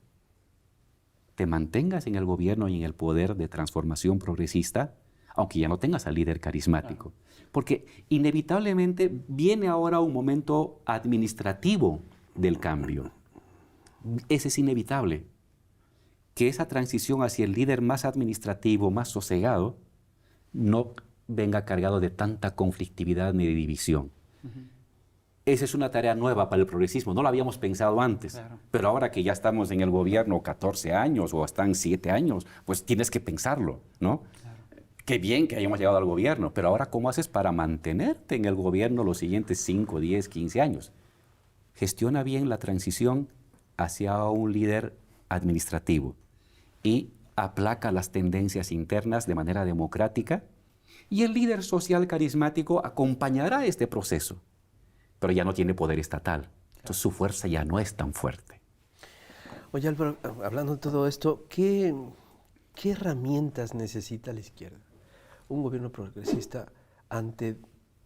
te mantengas en el gobierno y en el poder de transformación progresista, aunque ya no tengas al líder carismático. Porque inevitablemente viene ahora un momento administrativo del cambio. Ese es inevitable. Que esa transición hacia el líder más administrativo, más sosegado, no venga cargado de tanta conflictividad ni de división. Esa es una tarea nueva para el progresismo, no lo habíamos pensado antes, Claro. pero ahora que ya estamos en el gobierno 14 años o están 7 años, pues tienes que pensarlo, ¿no? Claro. qué bien que hayamos llegado al gobierno, pero ahora ¿cómo haces para mantenerte en el gobierno los siguientes 5, 10, 15 años? Gestiona bien la transición hacia un líder administrativo y aplaca las tendencias internas de manera democrática, y el líder social carismático acompañará este proceso, pero ya no tiene poder estatal, entonces su fuerza ya no es tan fuerte. Oye, Álvaro, hablando de todo esto, ¿qué herramientas necesita la izquierda? Un gobierno progresista ante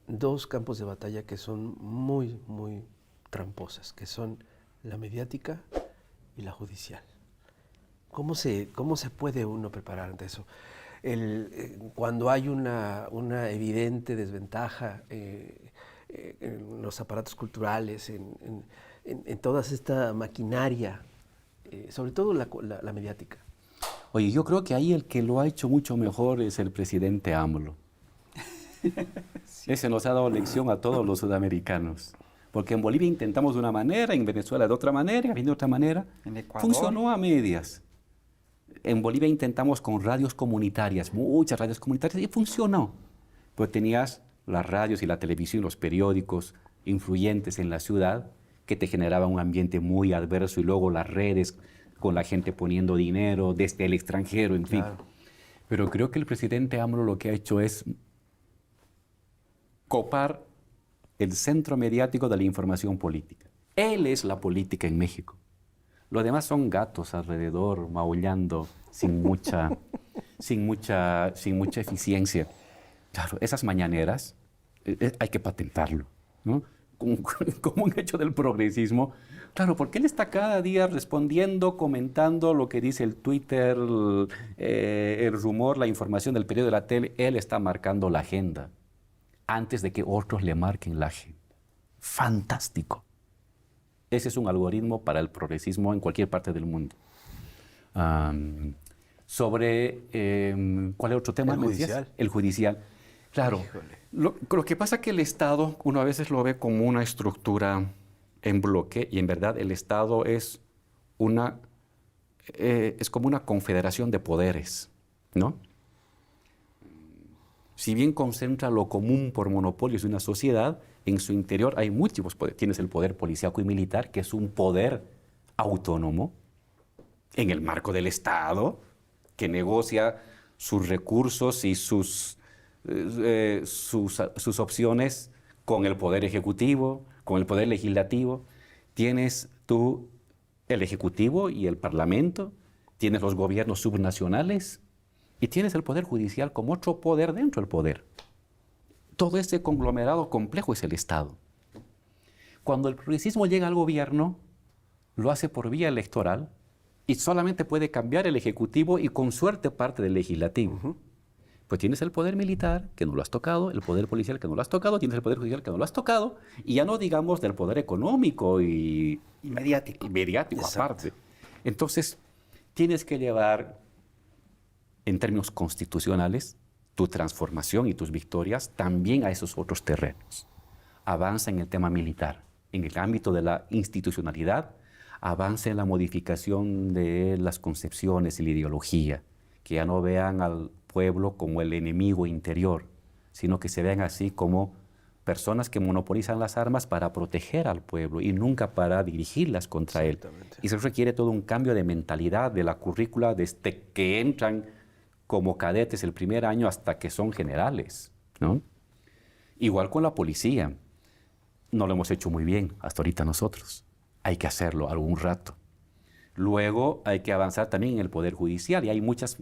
dos campos de batalla que son muy, muy tramposas, que son la mediática y la judicial. ¿Cómo se puede uno preparar ante eso? Cuando hay una evidente desventaja en los aparatos culturales, en toda esta maquinaria, sobre todo la mediática. Oye, yo creo que ahí el que lo ha hecho mucho mejor es el presidente AMLO. Sí. Ese nos ha dado lección a todos los sudamericanos. Porque en Bolivia intentamos de una manera, en Venezuela de otra manera, en Argentina de otra manera. En Ecuador. Funcionó a medias. En Bolivia intentamos con radios comunitarias, muchas radios comunitarias, y funcionó. Pero tenías las radios y la televisión, los periódicos influyentes en la ciudad, que te generaban un ambiente muy adverso, y luego las redes con la gente poniendo dinero desde el extranjero, en fin. Claro. Pero creo que el presidente AMLO lo que ha hecho es copar el centro mediático de la información política. Él es la política en México. Los demás son gatos alrededor, maullando, sin mucha eficiencia. Claro, esas mañaneras hay que patentarlo, ¿no? Como un hecho del progresismo. Claro, porque él está cada día respondiendo, comentando lo que dice el Twitter, el rumor, la información del periódico de la tele. Él está marcando la agenda antes de que otros le marquen la agenda. Fantástico. Ese es un algoritmo para el progresismo en cualquier parte del mundo. ¿Cuál es otro tema? El judicial. El judicial. Claro. Lo que pasa es que el Estado, uno a veces lo ve como una estructura en bloque, y en verdad el Estado es como una confederación de poderes, ¿no? Si bien concentra lo común por monopolios de una sociedad, en su interior hay múltiples poderes. Tienes el poder policíaco y militar, que es un poder autónomo en el marco del Estado, que negocia sus recursos y sus opciones con el poder ejecutivo, con el poder legislativo. Tienes tú el ejecutivo y el parlamento, tienes los gobiernos subnacionales y tienes el poder judicial como otro poder dentro del poder. Todo ese conglomerado complejo es el Estado. Cuando el progresismo llega al gobierno, lo hace por vía electoral y solamente puede cambiar el ejecutivo y con suerte parte del legislativo. Pues tienes el poder militar, que no lo has tocado, el poder policial, que no lo has tocado, tienes el poder judicial, que no lo has tocado, y ya no digamos del poder económico y mediático. Aparte. Entonces, tienes que llevar, en términos constitucionales, tu transformación y tus victorias también a esos otros terrenos. Avanza en el tema militar, en el ámbito de la institucionalidad, avanza en la modificación de las concepciones y la ideología, que ya no vean al pueblo como el enemigo interior, sino que se vean así como personas que monopolizan las armas para proteger al pueblo y nunca para dirigirlas contra él. Y eso requiere todo un cambio de mentalidad de la currícula desde que entran como cadetes el primer año hasta que son generales, ¿no? Igual con la policía. No lo hemos hecho muy bien hasta ahorita nosotros. Hay que hacerlo algún rato. Luego hay que avanzar también en el Poder Judicial y hay muchas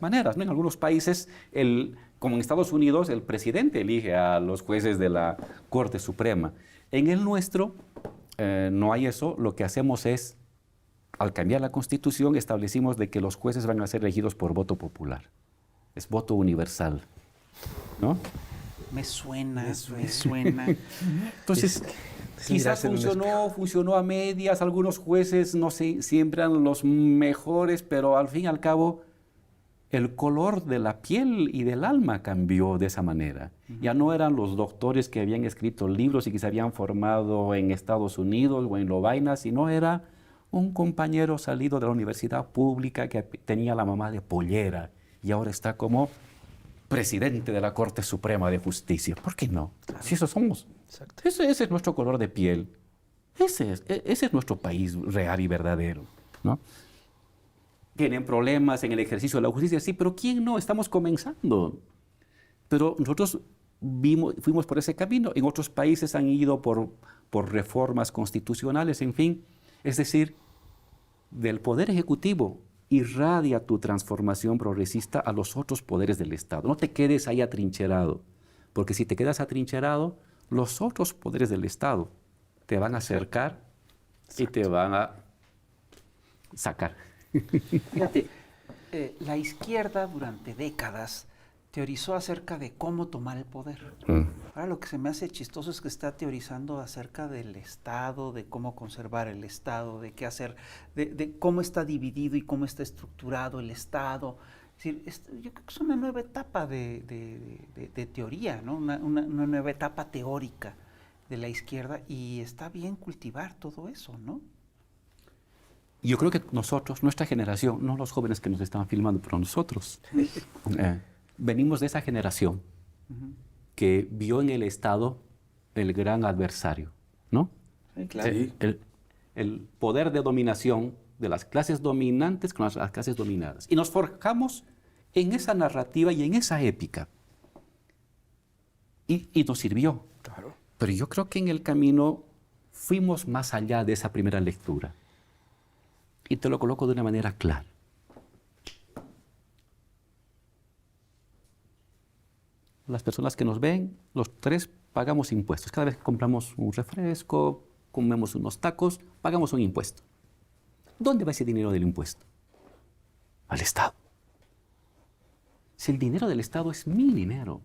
maneras, ¿no? En algunos países, como en Estados Unidos, el presidente elige a los jueces de la Corte Suprema. En el nuestro no hay eso. Lo que hacemos es, al cambiar la Constitución, establecimos de que los jueces van a ser elegidos por voto popular. Es voto universal, ¿no? Me suena. Entonces, quizás funcionó a medias, algunos jueces no siempre eran los mejores, pero al fin y al cabo el color de la piel y del alma cambió de esa manera. Ya no eran los doctores que habían escrito libros y que se habían formado en Estados Unidos o en Lovaina, sino era un compañero salido de la universidad pública que tenía la mamá de pollera y ahora está como presidente de la Corte Suprema de Justicia. ¿Por qué no? Si eso somos. Exacto. Ese es nuestro color de piel. Ese es nuestro país real y verdadero, ¿no? Tienen problemas en el ejercicio de la justicia, sí, pero ¿quién no? Estamos comenzando. Pero nosotros fuimos por ese camino. En otros países han ido por reformas constitucionales, en fin. Es decir, del Poder Ejecutivo irradia tu transformación progresista a los otros poderes del Estado. No te quedes ahí atrincherado, porque si te quedas atrincherado, los otros poderes del Estado te van a acercar y te van a sacar. Fíjate, la izquierda durante décadas teorizó acerca de cómo tomar el poder. Ahora lo que se me hace chistoso es que está teorizando acerca del Estado, de cómo conservar el Estado, de qué hacer, de cómo está dividido y cómo está estructurado el Estado. Es decir, yo creo que es una nueva etapa de teoría, ¿no? Una nueva etapa teórica de la izquierda, y está bien cultivar todo eso, ¿no? Yo creo que nosotros, nuestra generación, no los jóvenes que nos están filmando, pero nosotros, venimos de esa generación que vio en el Estado el gran adversario, ¿no? Sí, claro. Sí. El poder de dominación de las clases dominantes con las clases dominadas. Y nos forjamos en esa narrativa y en esa épica. Y nos sirvió. Claro. Pero yo creo que en el camino fuimos más allá de esa primera lectura. Y te lo coloco de una manera clara. Las personas que nos ven, los tres pagamos impuestos. Cada vez que compramos un refresco, comemos unos tacos, pagamos un impuesto. ¿Dónde va ese dinero del impuesto? Al Estado. Si el dinero del Estado es mi dinero,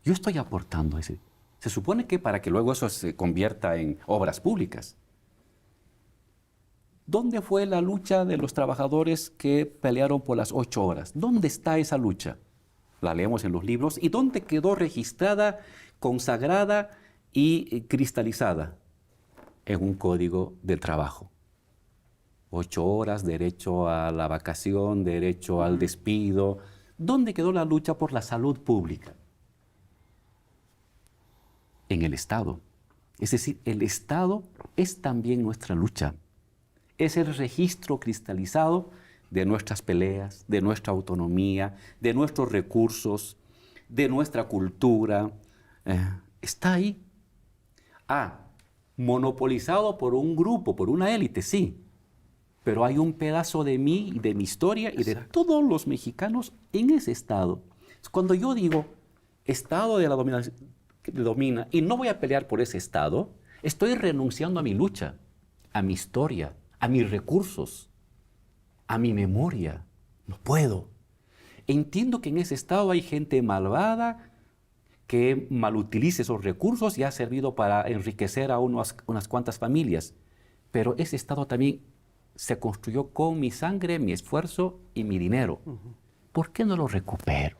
yo estoy aportando ese. Se supone que para que luego eso se convierta en obras públicas. ¿Dónde fue la lucha de los trabajadores que pelearon por las 8 horas? ¿Dónde está esa lucha? La leemos en los libros. ¿Y dónde quedó registrada, consagrada y cristalizada? En un código de trabajo. 8 horas, derecho a la vacación, derecho al despido. ¿Dónde quedó la lucha por la salud pública? En el Estado. Es decir, el Estado es también nuestra lucha. Es el registro cristalizado de nuestras peleas, de nuestra autonomía, de nuestros recursos, de nuestra cultura. Está ahí. Monopolizado por un grupo, por una élite, sí. Pero hay un pedazo de mí, de mi historia y de todos los mexicanos en ese Estado. Cuando yo digo Estado de la dominación, que domina, y no voy a pelear por ese Estado, estoy renunciando a mi lucha, a mi historia, a mis recursos, a mi memoria. No puedo. Entiendo que en ese Estado hay gente malvada que malutiliza esos recursos y ha servido para enriquecer a unas cuantas familias. Pero ese Estado también se construyó con mi sangre, mi esfuerzo y mi dinero. ¿Por qué no lo recupero?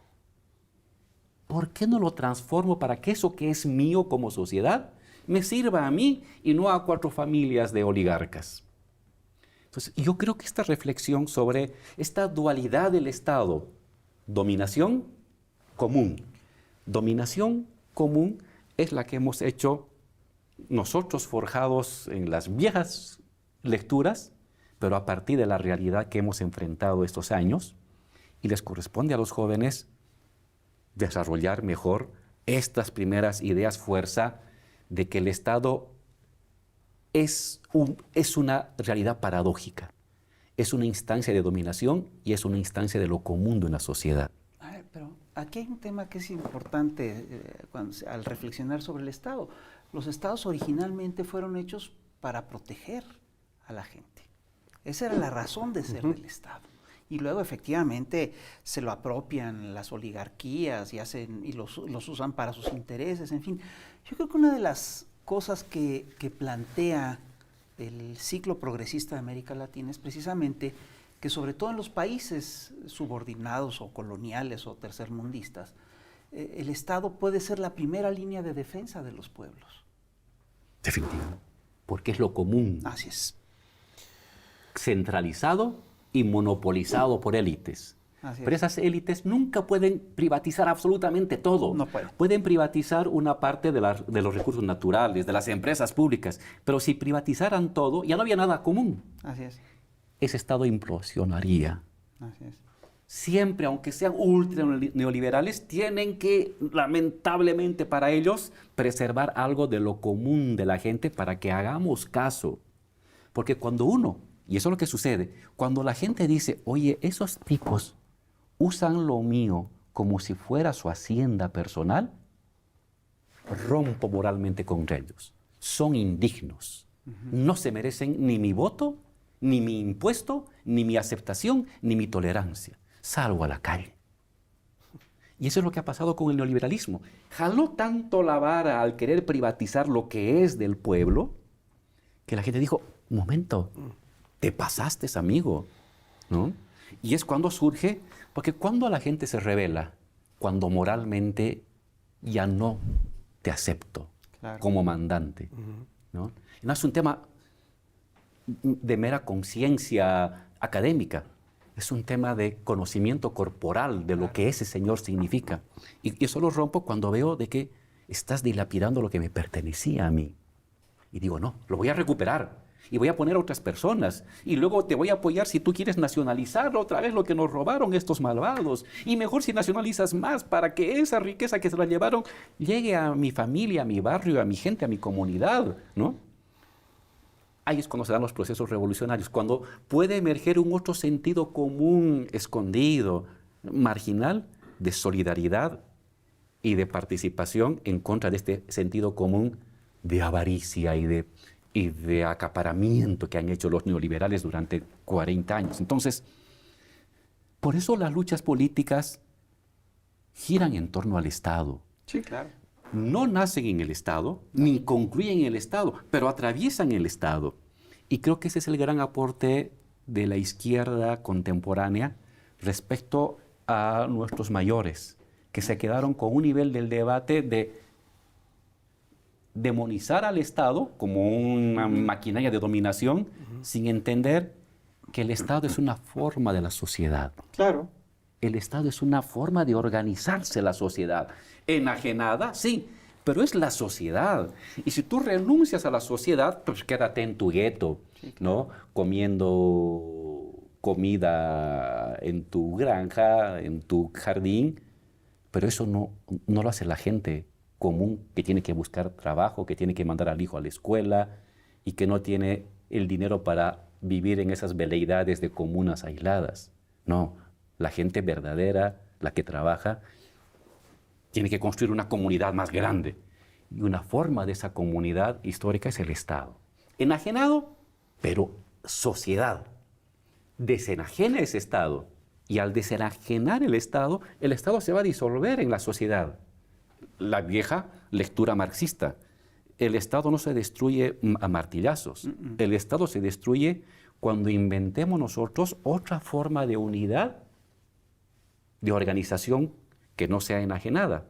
¿Por qué no lo transformo para que eso que es mío como sociedad me sirva a mí y no a 4 familias de oligarcas? Entonces, yo creo que esta reflexión sobre esta dualidad del Estado, dominación común, es la que hemos hecho nosotros forjados en las viejas lecturas, pero a partir de la realidad que hemos enfrentado estos años, y les corresponde a los jóvenes desarrollar mejor estas primeras ideas fuerza de que el Estado es una realidad paradójica, es una instancia de dominación y es una instancia de lo común de una sociedad. A ver, pero aquí hay un tema que es importante al reflexionar sobre el Estado. Los Estados originalmente fueron hechos para proteger a la gente. Esa era la razón de ser del Estado. Y luego efectivamente se lo apropian las oligarquías y los usan para sus intereses, en fin. Yo creo que una de las cosas que plantea el ciclo progresista de América Latina es precisamente que sobre todo en los países subordinados o coloniales o tercermundistas, el Estado puede ser la primera línea de defensa de los pueblos. Definitivamente. Porque es lo común. Así es. Centralizado y monopolizado por élites. Así Pero es. esas élites nunca pueden privatizar absolutamente todo. No pueden. Pueden privatizar una parte de los recursos naturales, de las empresas públicas, pero si privatizaran todo, ya no había nada común. Así es. Ese Estado implosionaría. Así es. Siempre, aunque sean ultra neoliberales, tienen que, lamentablemente para ellos, preservar algo de lo común de la gente para que hagamos caso. Porque cuando uno, y eso es lo que sucede, cuando la gente dice, oye, esos tipos usan lo mío como si fuera su hacienda personal, rompo moralmente con ellos. Son indignos. No se merecen ni mi voto, ni mi impuesto, ni mi aceptación, ni mi tolerancia. Salgo a la calle. Y eso es lo que ha pasado con el neoliberalismo. Jaló tanto la vara al querer privatizar lo que es del pueblo, que la gente dijo, un momento, te pasaste, amigo, ¿no? Y es cuando surge, porque cuando la gente se rebela, cuando moralmente ya no te acepto Claro. como mandante, ¿no? Y no es un tema de mera conciencia académica, es un tema de conocimiento corporal de lo que ese señor significa. Y eso lo rompo cuando veo de que estás dilapidando lo que me pertenecía a mí. Y digo, no, lo voy a recuperar. Y voy a poner a otras personas. Y luego te voy a apoyar si tú quieres nacionalizar otra vez lo que nos robaron estos malvados. Y mejor si nacionalizas más para que esa riqueza que se la llevaron llegue a mi familia, a mi barrio, a mi gente, a mi comunidad, ¿no? Ahí es cuando se dan los procesos revolucionarios, cuando puede emerger un otro sentido común, escondido, marginal, de solidaridad y de participación en contra de este sentido común de avaricia y de acaparamiento que han hecho los neoliberales durante 40 años. Entonces, por eso las luchas políticas giran en torno al Estado. Sí, claro. No nacen en el Estado, ni concluyen en el Estado, pero atraviesan el Estado. Y creo que ese es el gran aporte de la izquierda contemporánea respecto a nuestros mayores, que se quedaron con un nivel del debate de demonizar al Estado como una maquinaria de dominación, sin entender que el Estado es una forma de la sociedad. Claro. El Estado es una forma de organizarse la sociedad. Enajenada, sí, pero es la sociedad. Y si tú renuncias a la sociedad, pues quédate en tu gueto, ¿no? Comiendo comida en tu granja, en tu jardín, pero eso no lo hace la gente común que tiene que buscar trabajo, que tiene que mandar al hijo a la escuela y que no tiene el dinero para vivir en esas veleidades de comunas aisladas. No, la gente verdadera, la que trabaja, tiene que construir una comunidad más grande. Y una forma de esa comunidad histórica es el Estado. Enajenado, pero sociedad. Desenajena ese Estado. Y al desenajenar el Estado se va a disolver en la sociedad. La vieja lectura marxista. El Estado no se destruye a martillazos. El Estado se destruye cuando inventemos nosotros otra forma de unidad, de organización que no sea enajenada.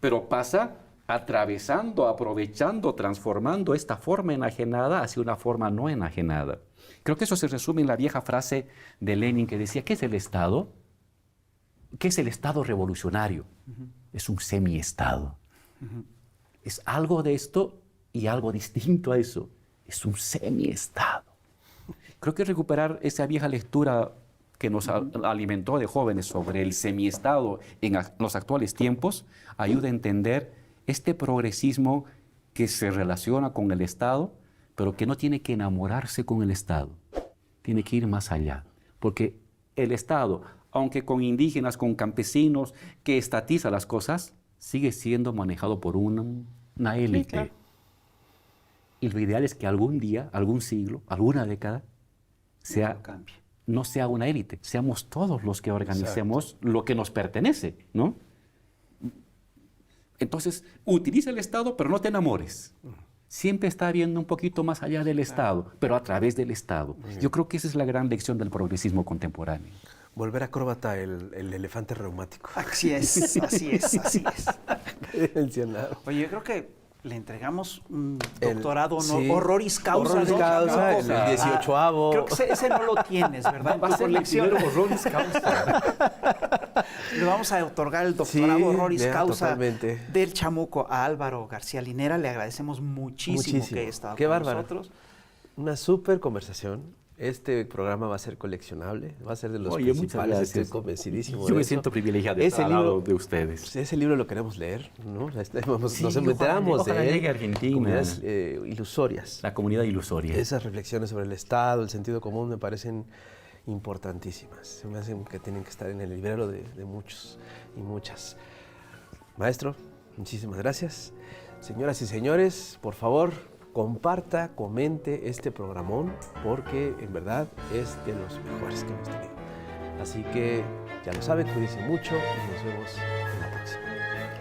Pero pasa atravesando, aprovechando, transformando esta forma enajenada hacia una forma no enajenada. Creo que eso se resume en la vieja frase de Lenin que decía, ¿qué es el Estado? ¿Qué es el Estado revolucionario? Es un semi-Estado. Es algo de esto y algo distinto a eso. Es un semi-Estado. Creo que recuperar esa vieja lectura que nos alimentó de jóvenes sobre el semi-Estado en los actuales tiempos ayuda a entender este progresismo que se relaciona con el Estado, pero que no tiene que enamorarse con el Estado. Tiene que ir más allá. Porque el Estado, aunque con indígenas, con campesinos, que estatiza las cosas, sigue siendo manejado por una élite. Sí, claro. Y lo ideal es que algún día, algún siglo, alguna década, no sea una élite, seamos todos los que organicemos lo que nos pertenece, ¿no? Entonces, utiliza el Estado, pero no te enamores. Siempre está viendo un poquito más allá del Estado, pero a través del Estado. Yo creo que esa es la gran lección del progresismo contemporáneo. Volver acróbata el elefante reumático. Así es, así es, así es. Mencionado. Oye, yo creo que le entregamos un El- doctorado sí, honoris causa. honoris ¿no? causa, el Ah, 18avo. Creo que ese no lo tienes, ¿verdad? En Va a tu ser el colección. primero honoris causa. Le vamos a otorgar el doctorado Sí, honoris ya, causa totalmente. del chamuco a Álvaro García Linera. Le agradecemos muchísimo que haya estado Qué con bárbaro. nosotros. Una súper conversación. Este programa va a ser coleccionable, va a ser de los Oye, muchas principales, gracias. estoy convencidísimo Yo de me eso. siento privilegiado de Ese estar al lado libro- de ustedes. Pues ese libro lo queremos leer, ¿no? Sí, Nos ojalá enteramos ojalá de él. llegue a Argentina. Comunidades ilusorias. La comunidad ilusoria. Esas reflexiones sobre el Estado, el sentido común, me parecen importantísimas. Se me hacen que tienen que estar en el librero de muchos y muchas. Maestro, muchísimas gracias. Señoras y señores, por favor, comparta, comente este programón, porque en verdad es de los mejores que hemos tenido. Así que ya lo saben, cuídense mucho y nos vemos en la próxima.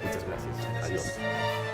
Muchas gracias. Gracias. Adiós.